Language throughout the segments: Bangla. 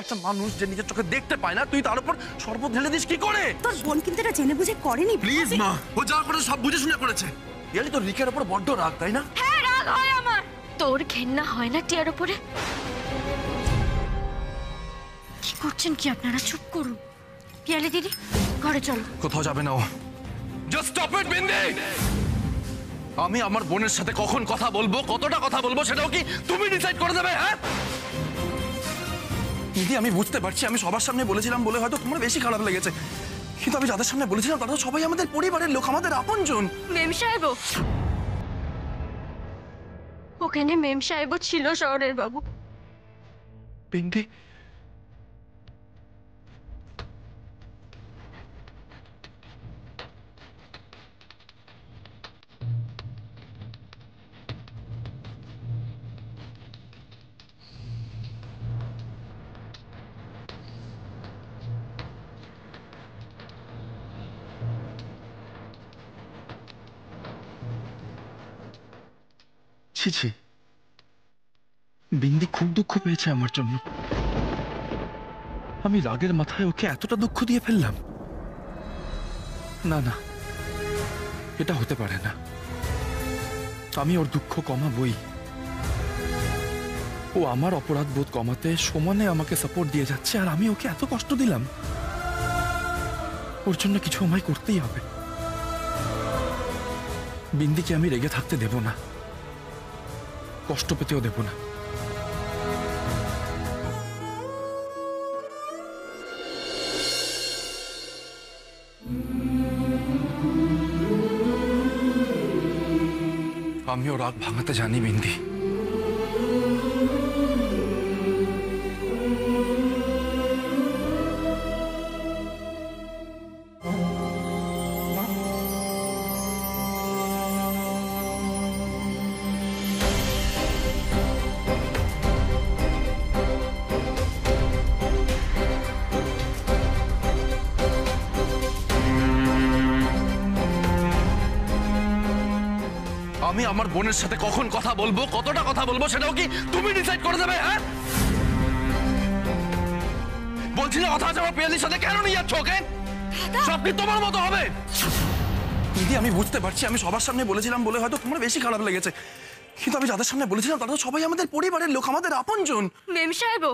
একটা মানুষ যে নিজের চোখে দেখতে পায় না, তুই তার উপর শরবত ঢেলে দিস কি করে? তোর বোন কিন্তু এটা জেনে বুঝে করেনি। প্লিজ মা, ও যা করে সব বুঝে শুনে করেছে। ইয়ালি তোর রিকের উপর বড্ড রাগ, তাই না? হ্যাঁ, রাগ হয় আমার। তোর ঘেন্না হয় না টিয়ার উপরে? কি করছেন কি আপনারা? চুপ করুন। পিয়ালি দিদি, ঘরে চলো। কোথাও যাবে না ও। Just stop it Bindi. আমি আমার বোনের সাথে কখন কথা বলবো, কতটা কথা বলবো, সেটাও কি তুমি ডিসাইড করে দেবে? হ্যাঁ দিদি, আমি বুঝতে পারছি আমি সবার সামনে বলেছিলাম বলে হয়তো তোমার বেশি খারাপ লেগেছে, কিন্তু আমি যাদের সামনে বলেছিলাম তারা সবাই আমাদের পরিবারের লোক, আমাদের আপনজন। মেম সাহেব, ওখানে মেম সাহেবও ছিল, শহরের বাবু। বিন্দি, ছি ছি, বিন্দি খুব দুঃখ পেয়েছে আমার জন্য। আমি রাগের মাথায় ওকে এতটা দুঃখ দিয়ে ফেললাম। না না, এটা হতে পারে না। আমি ওর দুঃখ কমাবই। ও আমার অপরাধ বোধ কমাতে সমানে আমাকে সাপোর্ট দিয়ে যাচ্ছে, আর আমি ওকে এত কষ্ট দিলাম। ওর জন্য কিছু আমায় করতেই হবে। বিন্দিকে আমি রেগে থাকতে দেব না, কষ্ট পেতেও দেব না। আমিও রাগ ভাঙাতে জানি বিন্দি। আমি আমার বোনের সাথে কখন কথা বলবো, কতটা কথা বলবো, সেটাও কি তুমি ডিসাইড করে দেবে? হ্যাঁ বলছি না, কথা আছে আমার পিয়ালির সাথে, কেন নিয়ে যাচ্ছ ওকে? সব কি তোমার মতো হবে? দিদি, আমি বুঝতে পারছি আমি সবার সামনে বলেছিলাম বলে হয়তো তোমার বেশি খারাপ লেগেছে, কিন্তু আমি যাদের সামনে বলেছিলাম তারা সবাই আমাদের পরিবারের লোক, আমাদের আপনজন। মেম সাহেব,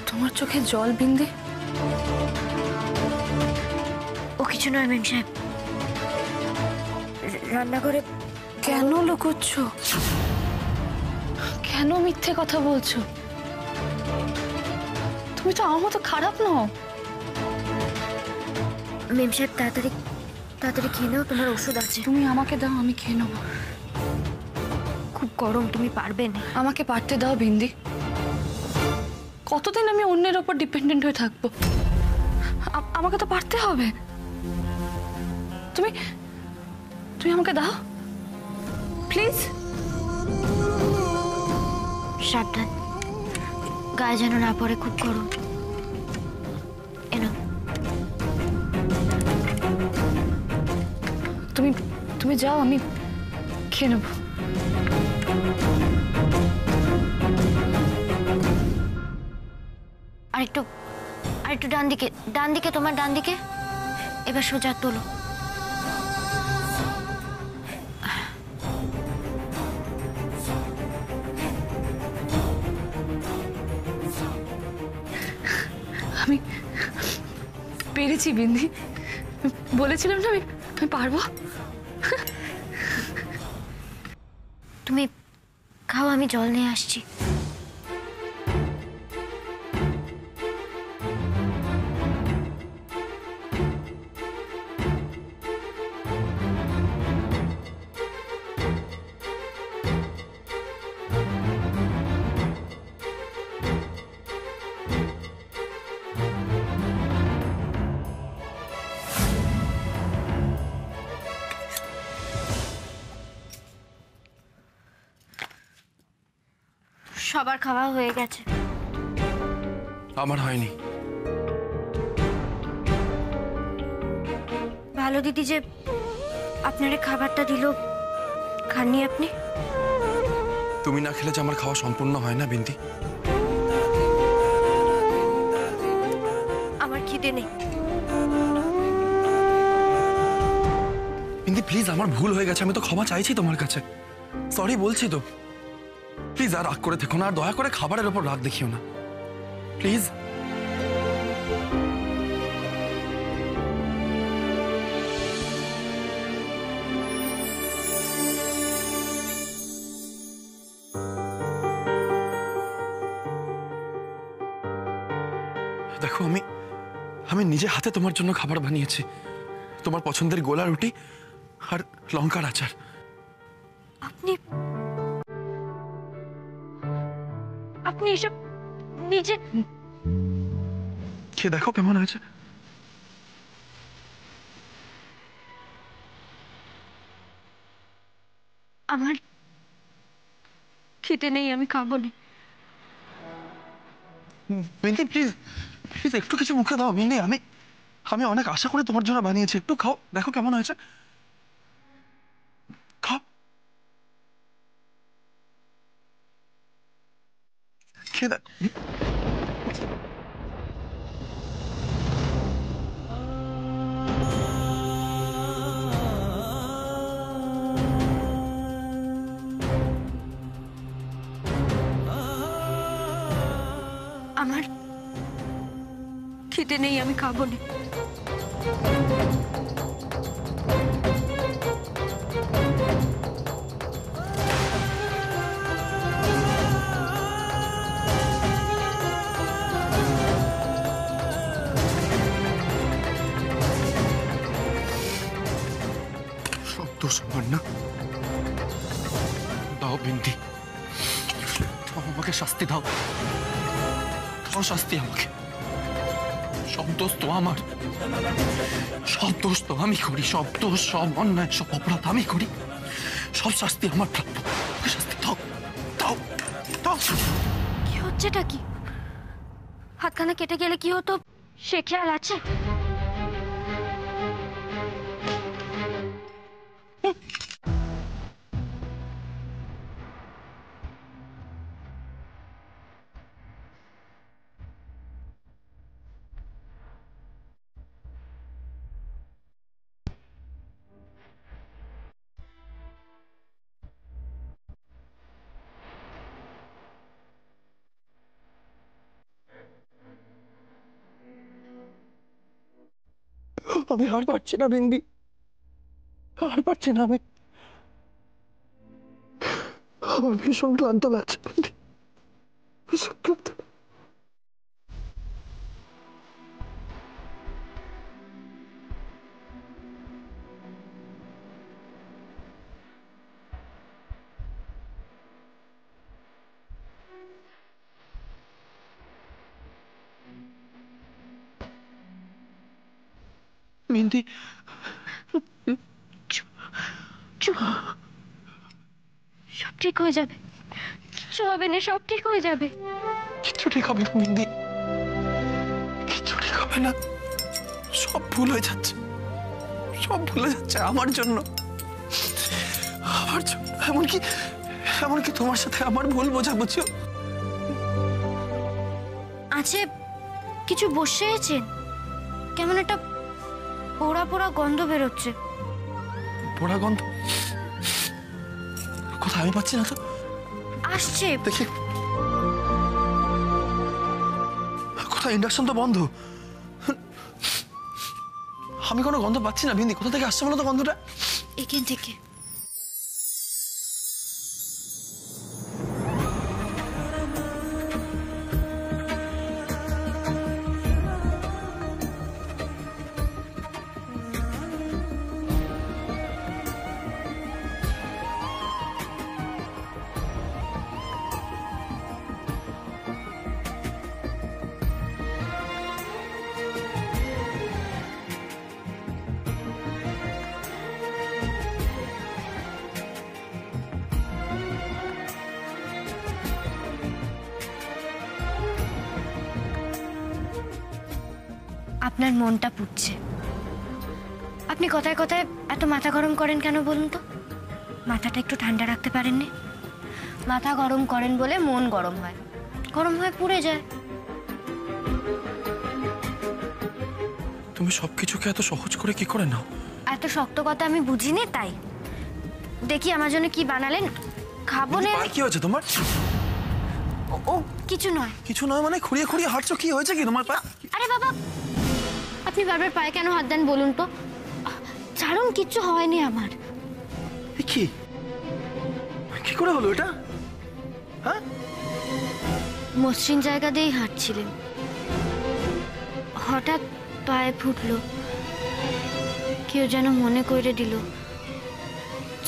তোমার চোখে জল বিন্দি? ও কিছু নয় মেম সাহেব। রান্নাঘরে। কেন লুকোচ্ছ? কেন মিথ্যে কথা বলছো? তুমি তো আমার মতো খারাপ নও। মেম সাহেব, তাড়াতাড়ি তাড়াতাড়ি খেয়ে নাও, তোমার ওষুধ আছে। তুমি আমাকে দাও, আমি খেয়ে নেবো। খুব গরম, তুমি পারবে না। আমাকে পারতে দাও বিন্দি। কতদিন আমি অন্যের ওপর ডিপেন্ডেন্ট হয়ে থাকবো? আমাকে তো পারতে হবে। তুমি তুমি আমাকে দাও প্লিজ। সাবধান, গায়ে যেন না পড়ে, খুব গরম। এনো। তুমি তুমি যাও, আমি খেয়ে নেবো। আরেকটু ডান দিকে, ডান দিকে, তোমার ডান দিকে। এবার সোজা তোলো। আমি পেরেছি বিন্দি, বলেছিলাম না আমি পারবো। তুমি খাও, আমি জল নিয়ে আসছি। সবার খাওয়া হয়ে গেছে। আমার হয়নি। ভালো দিদি যে আপনারে খাবারটা দিল, খাননি আপনি? তুমি না খেলে যে আমার খাওয়া সম্পূর্ণ হয় না বিন্দি। আমার খিদে নেই। বিন্দি প্লিজ, আমার ভুল হয়ে গেছে, আমি তো ক্ষমা চাইছি তোমার কাছে, সরি বলছি তো। প্লিজ আর রাগ করে থেকো না, আর দয়া করে খাবারের ওপর রাগ দেখিও না প্লিজ। দেখো আমি আমি নিজে হাতে তোমার জন্য খাবার বানিয়েছি, তোমার পছন্দের গোলা রুটি আর লঙ্কার আচার। আপনি আপনি এসব নিজে খেয়ে দেখো কেমন হয়েছে। আমার খিদে নেই, আমি খাবো না। বিন্দি প্লিজ প্লিজ একটু কিছু মুখে দাও বিন্দি, আমি আমি অনেক আশা করে তোমার জন্য বানিয়েছি, একটু খাও দেখো কেমন হয়েছে, খাও খেয়ে দেখ। আমার খিদে নেই, আমি খাবো না। সব দোষ আমার না, দাও বিন্দি, দাও আমাকে শাস্তি দাও, দাও শাস্তি আমাকে। সব দোষ তো আমার, সব দোষ তো আমি করি, সব দোষ সব অন্যায় সব অপরাধ আমি করি, সব শাস্তি আমার প্রাপ্য, শাস্তি দাও দাও দাও। কি হচ্ছেটা কি? হাতখানা কেটে গেলে কি হতো সে খেয়াল আছে? আমি আর পারছি না বিন্দি, আর পারছি না, আমি আমার ভীষণ ক্লান্ত লাগছে বিন্দি, ভীষণ ক্লান্ত। বিন্দি চুপ, সব ঠিক হয়ে যাবে, কিচ্ছু হবে না, সব ঠিক হয়ে যাবে। কিচ্ছু ঠিক হবে না বিন্দি, কিচ্ছু ঠিক হবে না, সব ভুল হয়ে যাচ্ছে, সব ভুলে যাচ্ছে আমার জন্য, আমার জন্য। এমনকি এমনকি তোমার সাথে আমার ভুল বোঝাবুঝিও। আছে কিছু বসেছেন, কেমন একটা পোড়া পোড়া গন্ধ বেরোচ্ছে। পোড়া গন্ধ কোথায়? আমি পাচ্ছি না তো, আসছে। দেখি কোথায়, ইন্ডাকশন তো বন্ধ, আমি কোনো গন্ধ পাচ্ছি না বিন্দি, কোথা থেকে আসছে বলো তো গন্ধটা? এখান থেকে। আপনার মনটা পুড়ছে। আপনি কথায় কথায় এত মাথা গরম করেন কেন বলুন তো? মাথাটা একটু ঠান্ডা রাখতে পারেননি? মাথা গরম করেন বলে মন গরম হয়, গরম হয়ে পুড়ে যায়। তুমি সবকিছুকে এত সহজ করে কি করে নাও? এত শক্ত কথা আমি বুঝিনি, তাই। দেখি আমার জন্য কি বানালেন, খাবো না। পায়ে কি হয়েছে তোমার? ও কিছু নয়। কিছু নয় মানে? খুঁড়িয়ে খুঁড়িয়ে হাঁটছো, কি হয়েছে কি তোমার পা? আরে বাবা, আপনি বারবার পায়ে কেন হাত দেন বলুন তো? ছাড়ুন, কিচ্ছু হয়নি আমার। কি কি করে হলো এটা? হ্যাঁ, মসৃণ জায়গা দিয়েই হাঁটছিলেন, হঠাৎ পায়ে ফুটলো। কেউ যেন মনে করে দিল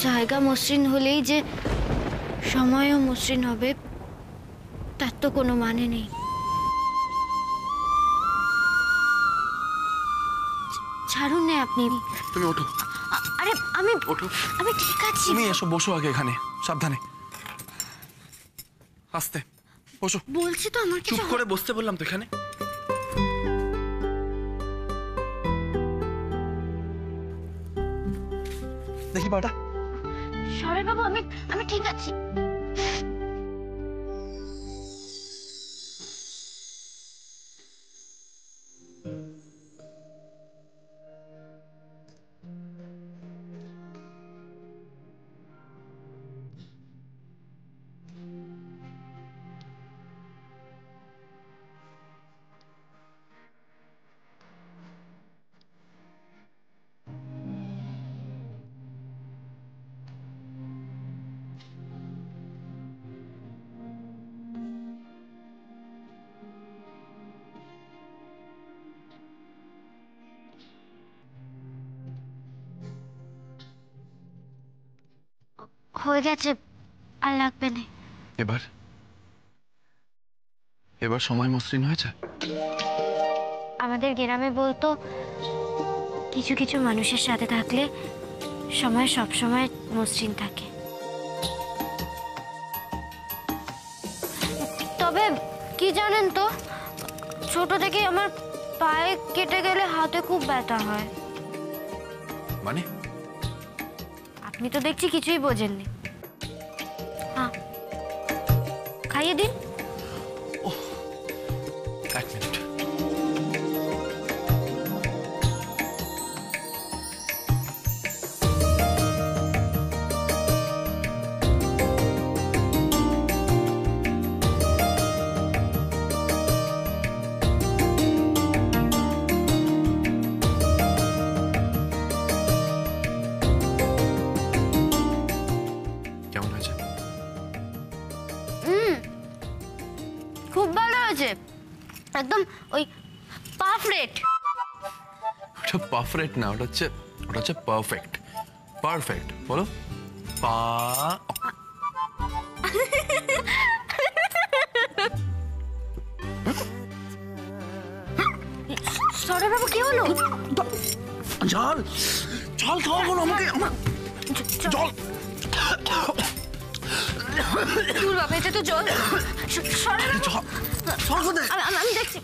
জায়গা মসৃণ হলেই যে সময়ও মসৃণ হবে তার তো কোনো মানে নেই। ছাড়ুন না আপনি। তুমি ওঠো। আরে আমি ওঠো। আমি ঠিক আছি। তুমি এসো, বসো আগে এখানে, সাবধানে, আস্তে বসো। বলছি তো আমার চুপ কিছু করে বসতে বললাম তো এখানে। দেখি পাটা। সরে বাবু, আমি আমি ঠিক আছি। হয়ে গেছে, আর লাগবে না। এবার এবার সময় মসৃণ হয়েছে। আমাদের গ্রামে বলতো কিছু কিছু মানুষের সাথে থাকলে সময় সব সময় মসৃণ থাকে। তবে কি জানেন তো, ছোট থেকে আমার পায়ে কেটে গেলে হাতে খুব ব্যথা হয়। মানে? আপনি তো দেখছি কিছুই বোঝেননি। হ্যাঁ, খাইয়ে দিন। এক মিনিট। কেমন হয়েছে? খুব ভালো হয়েছে, একদম ওই পারফেক্ট। ওটা পারফেক্ট না, ওটা হচ্ছে পারফেক্ট। পারফেক্ট বলো। পা সরে বাবু, কি হলো? জল জল খাওয়া বলো আমাকে। জল। দূর বাবা, এটা তো জল। সরে বাবু। জল কোথায়? আমি দেখছি।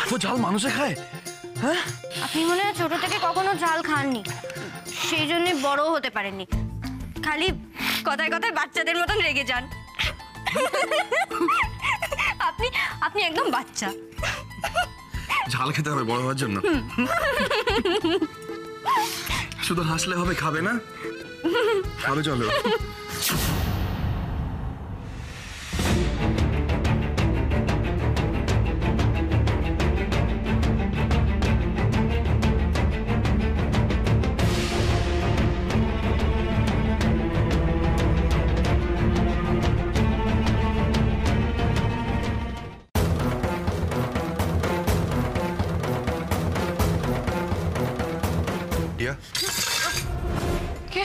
এত ঝাল মানুষে খায়? হ্যাঁ, আপনি মনে হয় ছোট থেকে কখনো ঝাল খাননি, সেই জন্য বড়ও হতে পারেননি। খালি কথায় কথায় বাচ্চাদের মতন রেগে যান। আপনি আপনি একদম বাচ্চা। ঝাল খেতে হবে বড় হওয়ার জন্য? শুধু হাসলে হবে, খাবে না? খাবে, চলো। কে?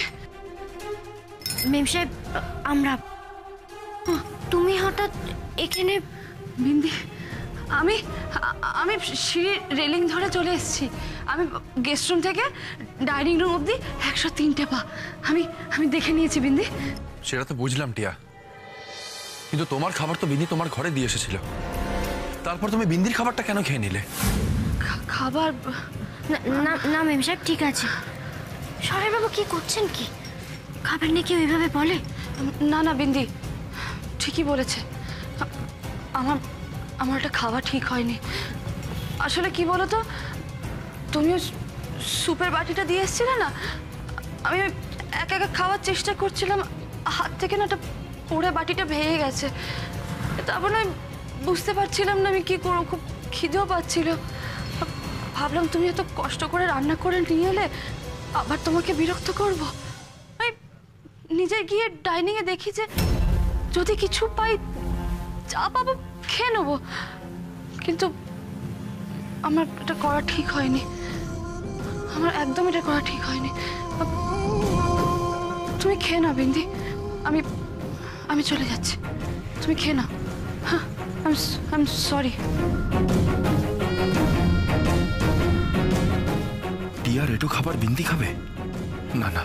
মেম সাহেব, আমরা। তুমি হঠাৎ এখানে? বিন্দি, আমি আমি সিঁড়ির রেলিং ধরে চলে এসেছি। আমি গেস্ট রুম থেকে ডাইনিং রুম অবধি 103টে পা। আমি আমি দেখে নিয়েছি বিন্দি। সেটা তো বুঝলাম টিয়া, কিন্তু তোমার খাবার তো বিন্দি তোমার ঘরে দিয়ে এসেছিল, তারপর তুমি বিন্দির খাবারটা কেন খেয়ে নিলে? খাবার না না মেম সাহেব, ঠিক আছে। শরৎ বাবু কি করছেন কি? খাবার নিয়ে কেউ এভাবে বলে? না না বিন্দি ঠিকই বলেছে। আমার আমার একটা খাওয়া ঠিক হয়নি। আসলে কি বলো তো, তুমিও সুপের বাটিটা দিয়ে এসেছিলে না, আমি একা একা খাওয়ার চেষ্টা করছিলাম, হাত থেকে না একটা পুরো বাটিটা ভেঙে গেছে। তারপর না বুঝতে পারছিলাম না আমি কি করবো, খুব খিদেও পাচ্ছিল। ভাবলাম তুমি এত কষ্ট করে রান্না করে নিয়ে এলে, আবার তোমাকে বিরক্ত করবো। আমি নিজে গিয়ে ডাইনিংয়ে দেখি যে যদি কিছু পাই যা পাবো খেয়ে নেবো, কিন্তু আমার এটা করা ঠিক হয়নি। আমার একদম এটা করা ঠিক হয়নি। তুমি খেয়ে নাও বিন্দি, আমি আমি চলে যাচ্ছি, তুমি খেয়ে নাও। হ্যাঁ, আই এম সরি। টিয়ার এটো খাবার বিন্দি খাবে? না না,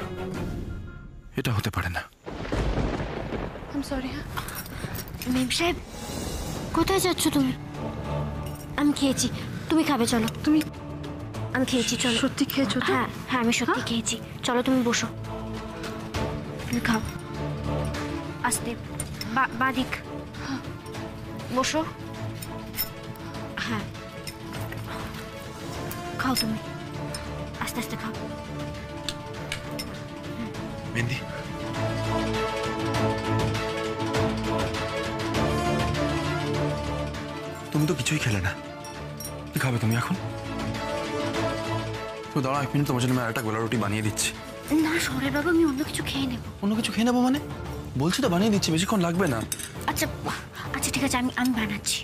এটা হতে পারে না। I am sorry. মেম সাহেব, কোথায় যাচ্ছ তুমি? আমি খেয়েছি, তুমি খাবে, চলো। তুমি আমি খেয়েছি, চলো। সত্যি খেয়েছো তো? হ্যাঁ হ্যাঁ, আমি সত্যি খেয়েছি। চলো তুমি বসো, তুমি খাও। আস্তে, বাদিক বসো। হ্যাঁ খাও তুমি, আস্তে আস্তে খাও। বিন্দি, তুমি তো কিছুই খেলে না, কি খাবে তুমি এখন? তো দাঁড়া এক মিনিট, তোমার জন্য আমি আরেকটা গোলা রুটি বানিয়ে দিচ্ছি। না শরৎ বাবু, আমি অন্য কিছু খেয়ে নেব। অন্য কিছু খেয়ে নেবো মানে? বলছি তো বানিয়ে দিচ্ছি, বেশিক্ষণ লাগবে না। আচ্ছা আচ্ছা ঠিক আছে, আমি বানাচ্ছি।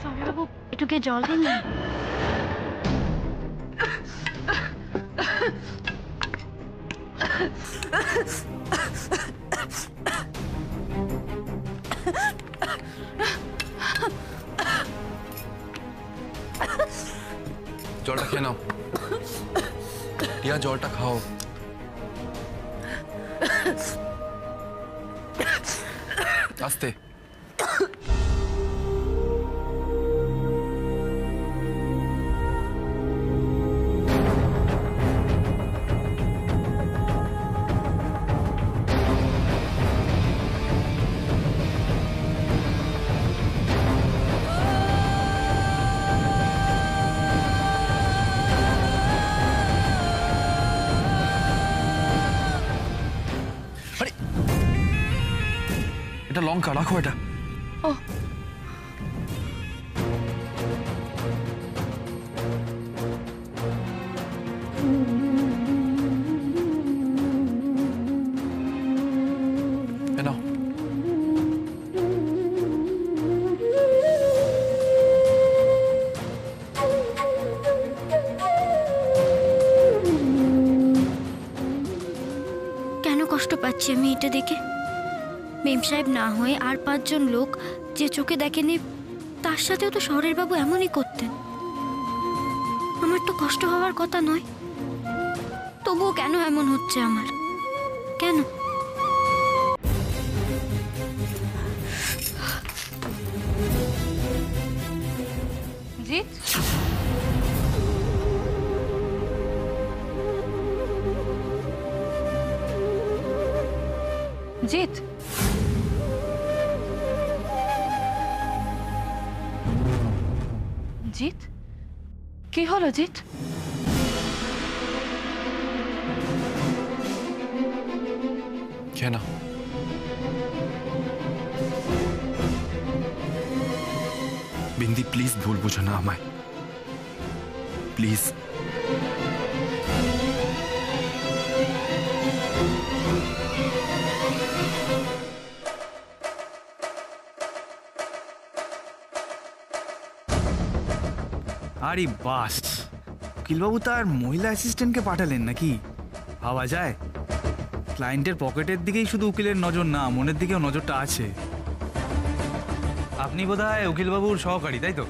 শরৎ বাবু, একটু গিয়ে জল দিন না। জলটা খেয়ে নাও টিয়া, জলটা খাও। আস্তে। এটা লঙ্কা, রাখো এটা। ও নাও। কেন কষ্ট পাচ্ছি আমি এটা দেখে? মেম সাহেব না হয়ে আর 5 জন লোক যে চোখে দেখেনি, তার সাথেও তো শরৎ বাবু এমনই করতেন। আমার তো কষ্ট হওয়ার কথা নয়, তবুও কেন এমন হচ্ছে আমার? কেন? জিৎ, জিৎ জিৎ, কি হলো জিৎ? কেন? বিন্দি প্লিজ ভুল বুঝো না আমায়, প্লিজ। আরে বাস, উকিলবাবু তার মহিলা অ্যাসিস্ট্যান্টকে পাঠালেন নাকি? ভাবা যায়। ক্লায়েন্টের পকেটের দিকেই শুধু উকিলের নজর না, মনের দিকেও নজরটা আছে। আপনি বোধহয় উকিলবাবুর সহকারী, তাই তো?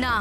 না,